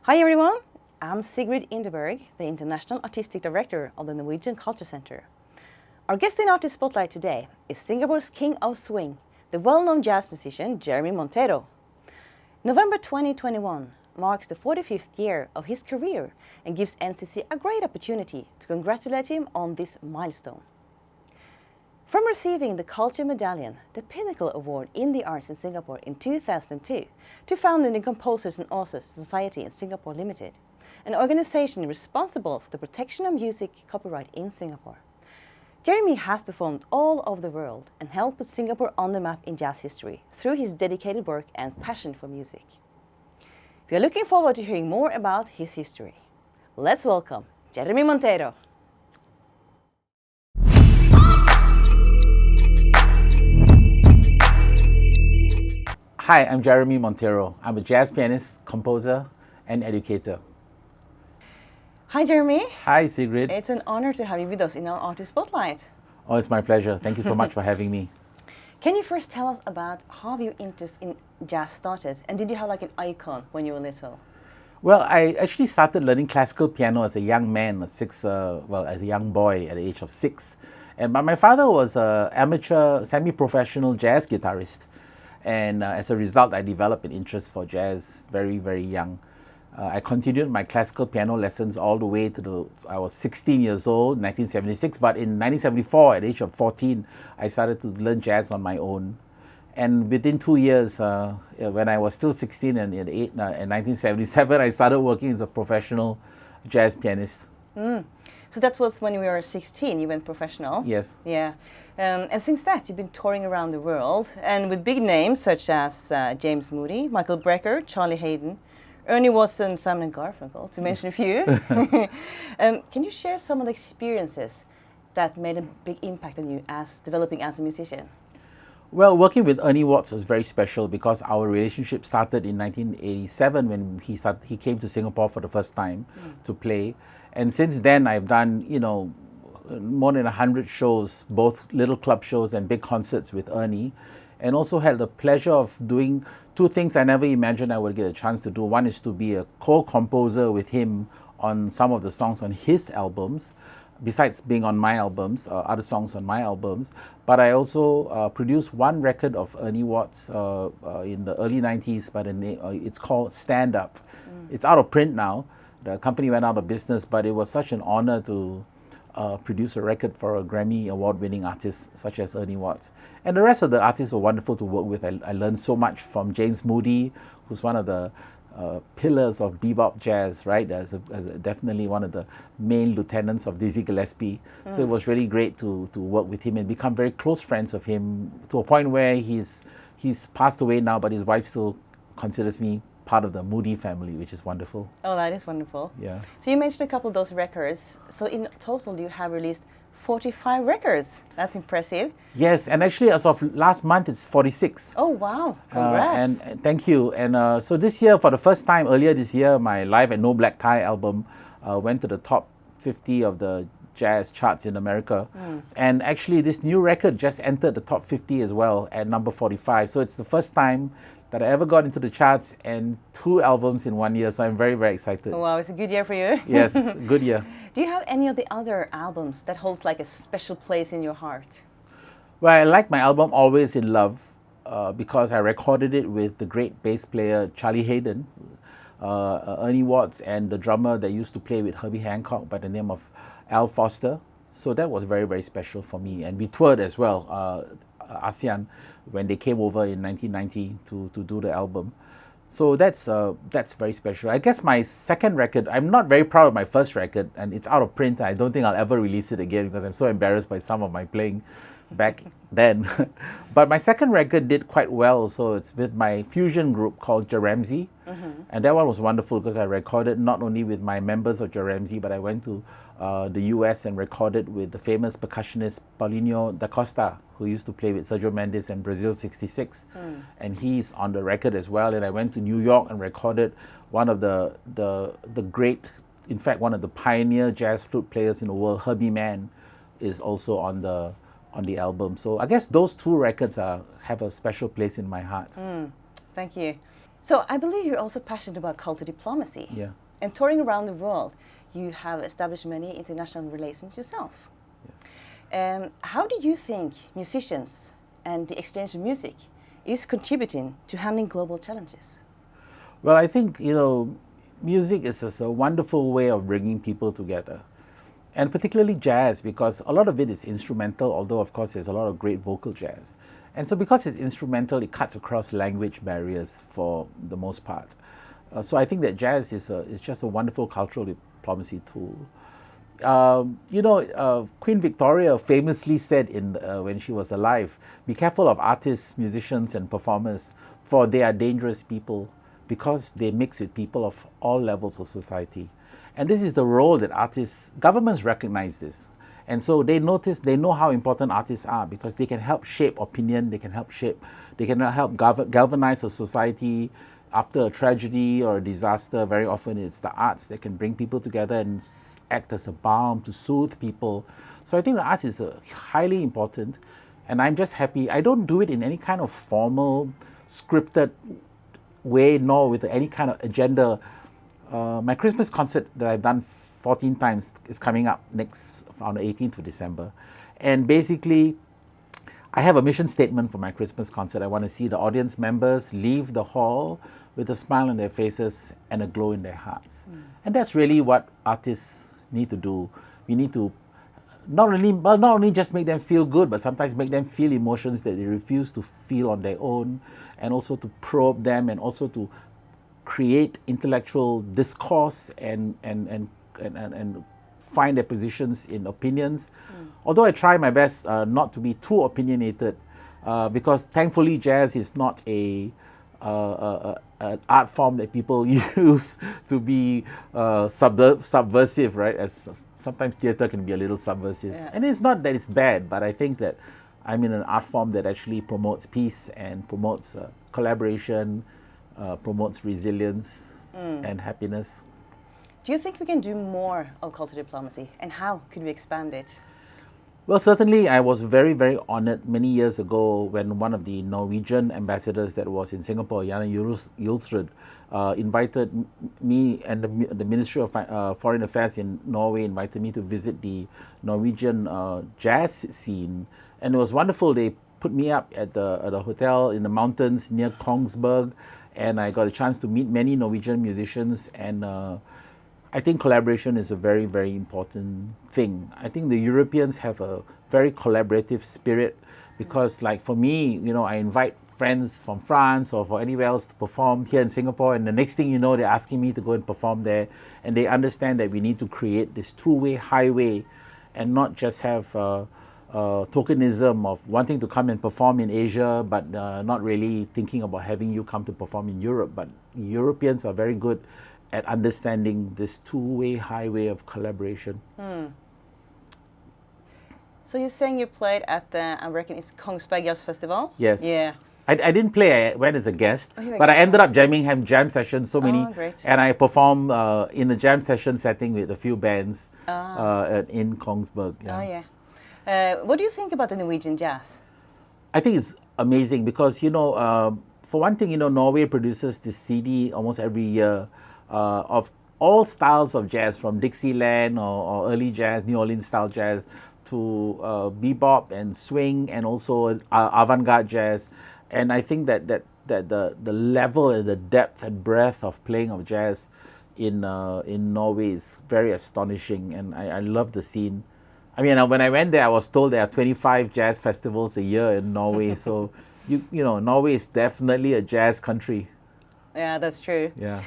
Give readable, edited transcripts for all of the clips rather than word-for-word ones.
Hi everyone, I'm Sigrid Inderberg, the International Artistic Director of the Norwegian Cultural Center. Our guest in Artist Spotlight today is Singapore's King of Swing, the well-known jazz musician Jeremy Monteiro. November 2021 marks the 45th year of his career and gives NCC a great opportunity to congratulate him on this milestone. From receiving the Cultural Medallion, the pinnacle award in the arts in Singapore in 2002, to founding the Composers and Authors Society in Singapore Limited, an organization responsible for the protection of music copyright in Singapore. Jeremy has performed all over the world and helped put Singapore on the map in jazz history through his dedicated work and passion for music. We are looking forward to hearing more about his history. Let's welcome Jeremy Monteiro. Hi, I'm Jeremy Monteiro. I'm a jazz pianist, composer, and educator. Hi Jeremy. Hi, Sigrid. It's an honor to have you with us in our Artist Spotlight. Oh, it's my pleasure. Thank you so much for having me. Can you first tell us about how your interest in jazz started? And did you have like an icon when you were little? Well, I actually started learning classical piano as a young man, as a young boy at the age of 6. But my father was an amateur, semi-professional jazz guitarist. And as a result, I developed an interest for jazz very, very young. I continued my classical piano lessons all the way to I was 16 years old, 1976. But in 1974, at the age of 14, I started to learn jazz on my own. And within 2 years, when I was still 16 and in 1977, I started working as a professional jazz pianist. So that was when you were 16, you went professional? Yes. Yeah. And since that, you've been touring around the world and with big names such as James Moody, Michael Brecker, Charlie Haydn, Ernie Watson, Simon & Garfunkel, to mention a few. Can you share some of the experiences that made a big impact on you as developing as a musician? Well, working with Ernie Watts was very special because our relationship started in 1987 when he came to Singapore for the first time to play. And since then, I've done, more than 100 shows, both little club shows and big concerts with Ernie, and also had the pleasure of doing two things I never imagined I would get a chance to do. One is to be a co-composer with him on some of the songs on his albums, besides being on my albums, other songs on my albums. But I also produced one record of Ernie Watts in the early 90s, but it's called Stand Up. It's out of print now. The company went out of business, but it was such an honor to produce a record for a Grammy award-winning artist such as Ernie Watts. And the rest of the artists were wonderful to work with. I learned so much from James Moody, who's one of the pillars of bebop jazz, right? As definitely one of the main lieutenants of Dizzy Gillespie. So it was really great to work with him and become very close friends of him to a point where he's passed away now, but his wife still considers me part of the Moody family, which is wonderful. Oh, that is wonderful. Yeah. So you mentioned a couple of those records. So in total, you have released 45 records. That's impressive. Yes, and actually as of last month, it's 46. Oh, wow. Congrats. And thank you. And so this year, for the first time, earlier this year, my Live at No Black Tie album went to the top 50 of the jazz charts in America. And actually, this new record just entered the top 50 as well at number 45. So it's the first time that I ever got into the charts and 2 albums in 1 year. So I'm very, very excited. Wow, it's a good year for you. Yes, good year. Do you have any of the other albums that holds like a special place in your heart? Well, I like my album Always in Love because I recorded it with the great bass player Charlie Haydn, Ernie Watts, and the drummer that used to play with Herbie Hancock by the name of Al Foster. So that was very, very special for me. And we toured as well, ASEAN, when they came over in 1990 to do the album. So that's very special. I guess my second record, I'm not very proud of my first record, and it's out of print. I don't think I'll ever release it again because I'm so embarrassed by some of my playing back then. But my second record did quite well. So it's with my fusion group called Jeremzy. And that one was wonderful because I recorded not only with my members of Jeremzy, but I went to the US and recorded with the famous percussionist Paulinho da Costa, who used to play with Sergio Mendes and Brazil 66. And he's on the record as well. And I went to New York and recorded one of the great, in fact, one of the pioneer jazz flute players in the world, Herbie Mann, is also on the album. So I guess those 2 records have a special place in my heart. Thank you. So I believe you're also passionate about cultural diplomacy. Yeah. And touring around the world, you have established many international relations yourself. How do you think musicians and the exchange of music is contributing to handling global challenges? Well, I think, music is just a wonderful way of bringing people together. And particularly jazz, because a lot of it is instrumental, although of course there's a lot of great vocal jazz. And so because it's instrumental, it cuts across language barriers for the most part. So I think that jazz is just a wonderful cultural diplomacy tool. Queen Victoria famously said when she was alive, be careful of artists, musicians and performers, for they are dangerous people because they mix with people of all levels of society. And this is the role that governments recognize this. And so they know how important artists are because they can help shape opinion, they can help galvanize a society. After a tragedy or a disaster, very often it's the arts that can bring people together and act as a balm to soothe people. So I think the arts is highly important, and I'm just happy. I don't do it in any kind of formal, scripted way, nor with any kind of agenda. My Christmas concert that I've done 14 times is coming up on the 18th of December. And basically, I have a mission statement for my Christmas concert. I want to see the audience members leave the hall with a smile on their faces and a glow in their hearts. And that's really what artists need to do. We need to not only just make them feel good, but sometimes make them feel emotions that they refuse to feel on their own, and also to probe them, and also to create intellectual discourse and find their positions in opinions. Although I try my best not to be too opinionated, because thankfully jazz is not an art form that people use to be subversive, right? As sometimes theatre can be a little subversive. Yeah. And it's not that it's bad, but I think that I'm in an art form that actually promotes peace and promotes collaboration, promotes resilience and happiness. Do you think we can do more of cultural diplomacy, and how could we expand it? Well, certainly I was very, very honored many years ago when one of the Norwegian ambassadors that was in Singapore, Janne Julsrud, invited me, and the Ministry of Foreign Affairs in Norway invited me to visit the Norwegian jazz scene. And it was wonderful. They put me up at a hotel in the mountains near Kongsberg, and I got a chance to meet many Norwegian musicians, and I think collaboration is a very, very important thing. I think the Europeans have a very collaborative spirit because, like for me, I invite friends from France or from anywhere else to perform here in Singapore, and the next thing you know, they're asking me to go and perform there, and they understand that we need to create this two-way highway and not just have tokenism of wanting to come and perform in Asia, but not really thinking about having you come to perform in Europe. But Europeans are very good at understanding this two-way highway of collaboration. So you're saying you played at the, I reckon it's Kongsberg Jazz Festival? Yes. Yeah. I didn't play, I went as a guest, Oh, you were a but I guest. ended up jamming jam sessions, so many, great. and I performed in a jam session setting with a few bands in Kongsberg. Oh, yeah. What do you think about the Norwegian jazz? I think it's amazing because, for one thing, Norway produces this CD almost every year of all styles of jazz, from Dixieland or early jazz, New Orleans style jazz, to bebop and swing, and also avant-garde jazz. And I think that the level and the depth and breadth of playing of jazz in Norway is very astonishing, and I love the scene. I mean, when I went there, I was told there are 25 jazz festivals a year in Norway. So, Norway is definitely a jazz country. Yeah, that's true. Yeah.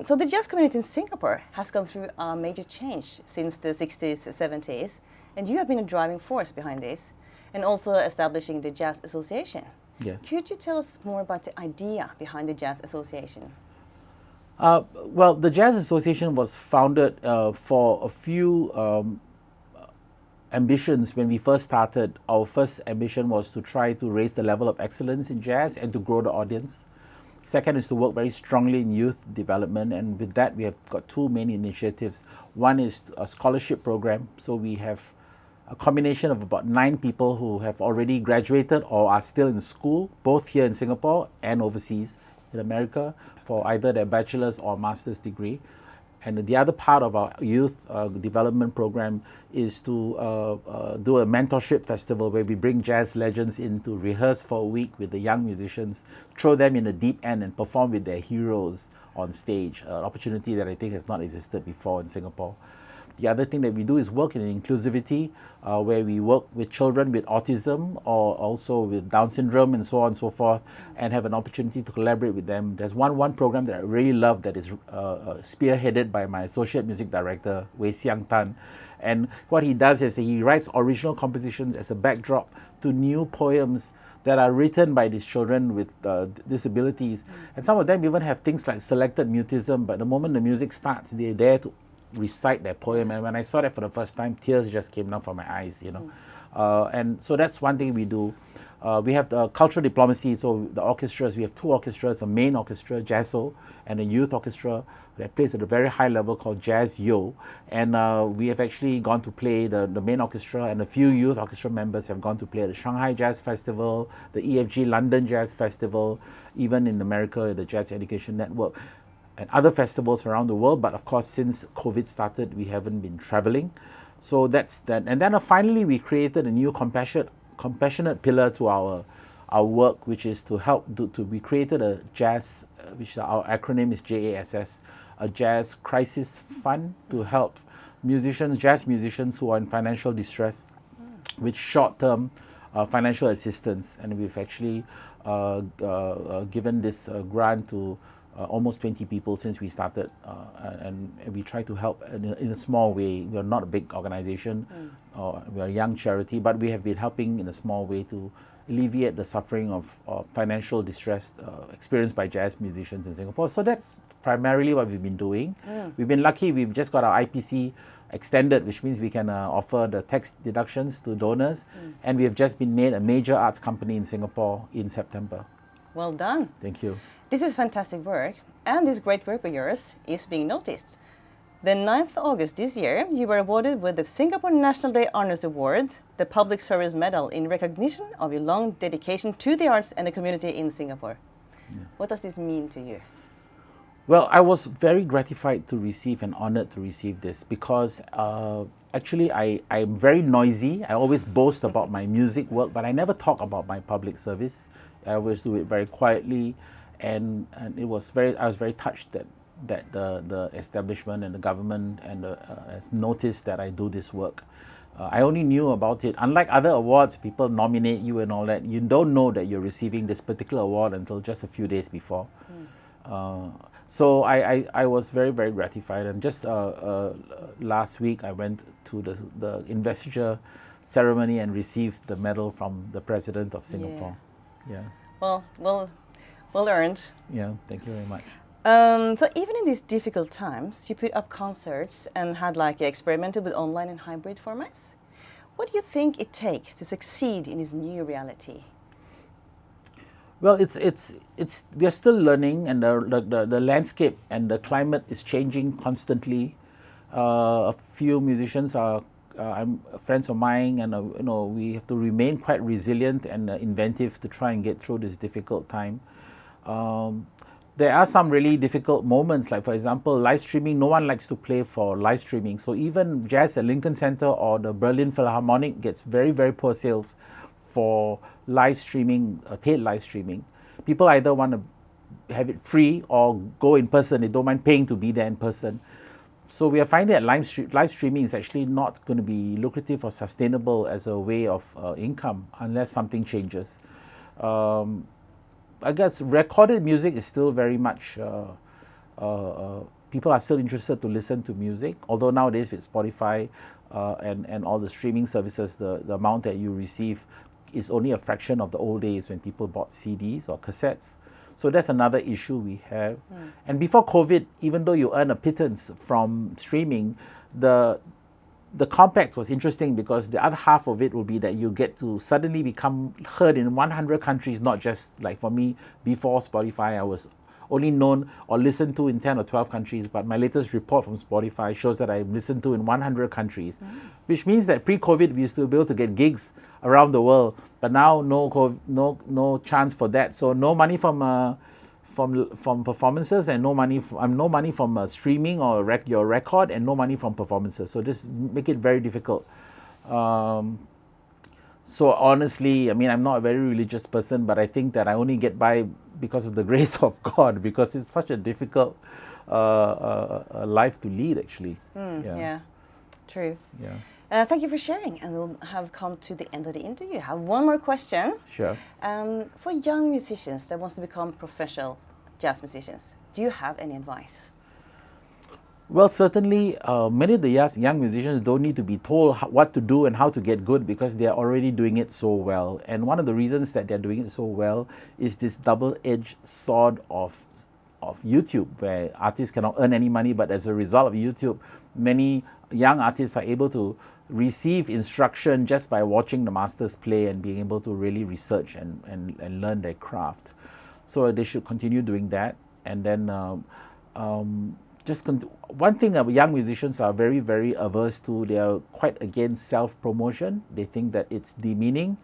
So the jazz community in Singapore has gone through a major change since the 60s, 70s, and you have been a driving force behind this, and also establishing the Jazz Association. Yes. Could you tell us more about the idea behind the Jazz Association? Well, the Jazz Association was founded for a few ambitions when we first started. Our first ambition was to try to raise the level of excellence in jazz and to grow the audience. Second is to work very strongly in youth development, and with that we have got two main initiatives. One is a scholarship program, so we have a combination of about 9 people who have already graduated or are still in school, both here in Singapore and overseas, in America for either their bachelor's or master's degree. And the other part of our youth development program is to do a mentorship festival where we bring jazz legends in to rehearse for a week with the young musicians, throw them in the deep end and perform with their heroes on stage, an opportunity that I think has not existed before in Singapore. The other thing that we do is work in inclusivity, where we work with children with autism or also with Down syndrome and so on and so forth, and have an opportunity to collaborate with them. There's one program that I really love that is spearheaded by my associate music director, Wei Xiang Tan. And what he does is that he writes original compositions as a backdrop to new poems that are written by these children with disabilities. And some of them even have things like selected mutism, but the moment the music starts, they're there to recite their poem. And when I saw that for the first time, tears just came down from my eyes, you know. And so that's one thing we do. We have the cultural diplomacy, so the orchestras, we have two orchestras, a main orchestra, Jazzo, and a youth orchestra that plays at a very high level called Jazz Yo. And we have actually gone to play the main orchestra, and a few youth orchestra members have gone to play at the Shanghai Jazz Festival, the EFG London Jazz Festival, even in America, the Jazz Education Network, and other festivals around the world. But of course, since COVID started, we haven't been traveling. So that's that. And then finally, we created a new compassionate pillar to our work, which is to help we created a jazz, which our acronym is JASS, a jazz crisis fund to help jazz musicians who are in financial distress with short-term financial assistance. And we've actually given this grant to almost 20 people since we started, and we try to help in a small way. We are not a big organization, we are a young charity, but we have been helping in a small way to alleviate the suffering of financial distress experienced by jazz musicians in Singapore. So that's primarily what we've been doing. We've been lucky, we've just got our IPC extended, which means we can offer the tax deductions to donors, and we have just been made a major arts company in Singapore in September. Well done. Thank you. This is fantastic work, and this great work of yours is being noticed. The 9th of August this year, you were awarded with the Singapore National Day Honours Award, the Public Service Medal, in recognition of your long dedication to the arts and the community in Singapore. Yeah. What does this mean to you? Well, I was very gratified to receive and honoured to receive this because actually I'm very noisy. I always boast about my music work, but I never talk about my public service. I always do it very quietly. And I was very touched that the establishment and the government has noticed that I do this work. I only knew about it. Unlike other awards, people nominate you and all that. You don't know that you're receiving this particular award until just a few days before. So I was very, very gratified. And just last week, I went to the investiture ceremony and received the medal from the President of Singapore. Yeah. Well earned. Yeah, thank you very much. So even in these difficult times, you put up concerts and had experimented with online and hybrid formats. What do you think it takes to succeed in this new reality? Well, we are still learning, and the landscape and the climate is changing constantly. A few musicians are friends of mine, and we have to remain quite resilient and inventive to try and get through this difficult time. There are some really difficult moments, like for example, live streaming. No one likes to play for live streaming. So even jazz at Lincoln Center or the Berlin Philharmonic gets very, very poor sales for live streaming, paid live streaming. People either want to have it free or go in person. They don't mind paying to be there in person. So we are finding that live streaming is actually not going to be lucrative or sustainable as a way of income unless something changes. I guess recorded music is still very much, people are still interested to listen to music, although nowadays with Spotify and all the streaming services, the amount that you receive is only a fraction of the old days when people bought CDs or cassettes. So that's another issue we have. And before COVID, even though you earn a pittance from streaming, the compact was interesting because the other half of it will be that you get to suddenly become heard in 100 countries, not just like for me, before Spotify, I was only known or listened to in 10 or 12 countries, but my latest report from Spotify shows that I'm listened to in 100 countries, which means that pre-COVID, we used to be able to get gigs around the world, but now no chance for that. So no money from from performances, and no money from streaming or your record, and no money from performances. So this make it very difficult. So honestly, I mean, I'm not a very religious person, but I think that I only get by because of the grace of God, because it's such a difficult life to lead, actually. Yeah, true. Yeah. Thank you for sharing, and we'll have come to the end of the interview. I have one more question. Sure. For young musicians that wants to become professional jazz musicians, do you have any advice? Well, certainly, many of the young musicians don't need to be told what to do and how to get good, because they are already doing it so well. And one of the reasons that they're doing it so well is this double-edged sword of YouTube, where artists cannot earn any money, but as a result of YouTube, many young artists are able to receive instruction just by watching the masters play and being able to really research and learn their craft. So they should continue doing that. And then one thing that young musicians are very, very averse to, they are quite against self-promotion. They think that it's demeaning,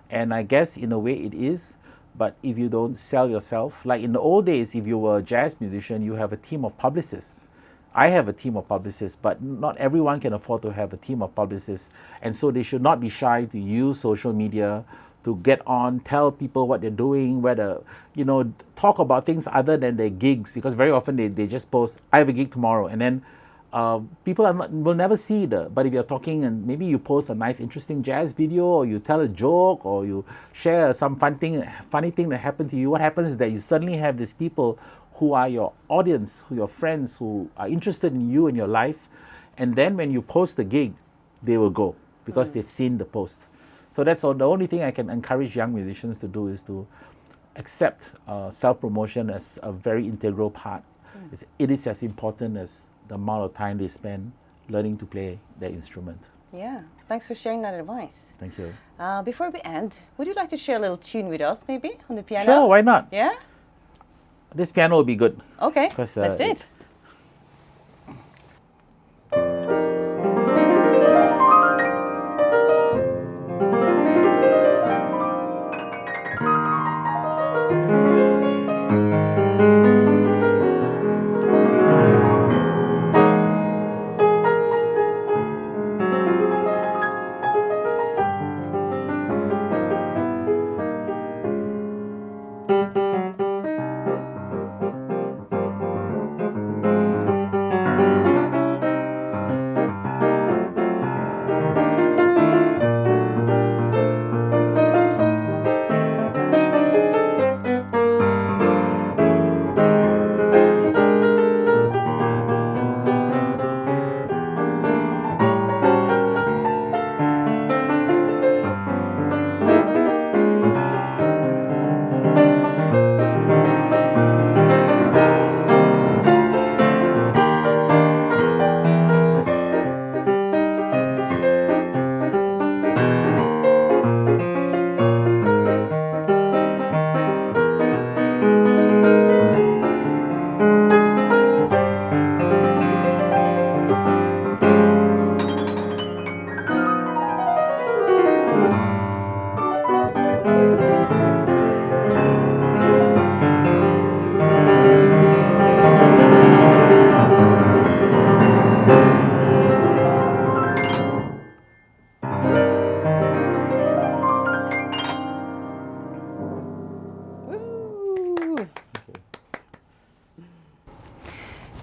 and I guess in a way it is. But if you don't sell yourself, like in the old days, if you were a jazz musician, you have a team of publicists. I have a team of publicists, but not everyone can afford to have a team of publicists, and so they should not be shy to use social media to get on, tell people what they're doing, talk about things other than their gigs, because very often they just post, I have a gig tomorrow, and then people will never see it. But if you're talking and maybe you post a nice interesting jazz video, or you tell a joke, or you share some funny thing that happened to you, what happens is that you suddenly have these people who are your audience, who your friends, who are interested in you and your life, and then when you post the gig, they will go because they've seen the post. So that's all. The only thing I can encourage young musicians to do is to accept self-promotion as a very integral part. It is as important as the amount of time they spend learning to play their instrument. Yeah, thanks for sharing that advice. Thank you. Before we end, would you like to share a little tune with us, maybe, on the piano? Sure, why not? Yeah? This piano will be good. Okay, let's do it.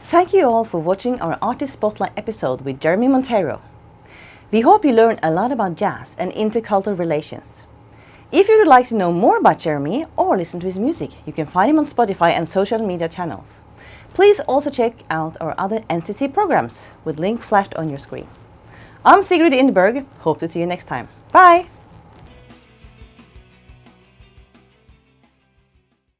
Thank you all for watching our Artist Spotlight episode with Jeremy Monteiro. We hope you learned a lot about jazz and intercultural relations. If you would like to know more about Jeremy or listen to his music, you can find him on Spotify and social media channels. Please also check out our other NCC programs with link flashed on your screen. I'm Sigrid Indberg. Hope to see you next time. Bye!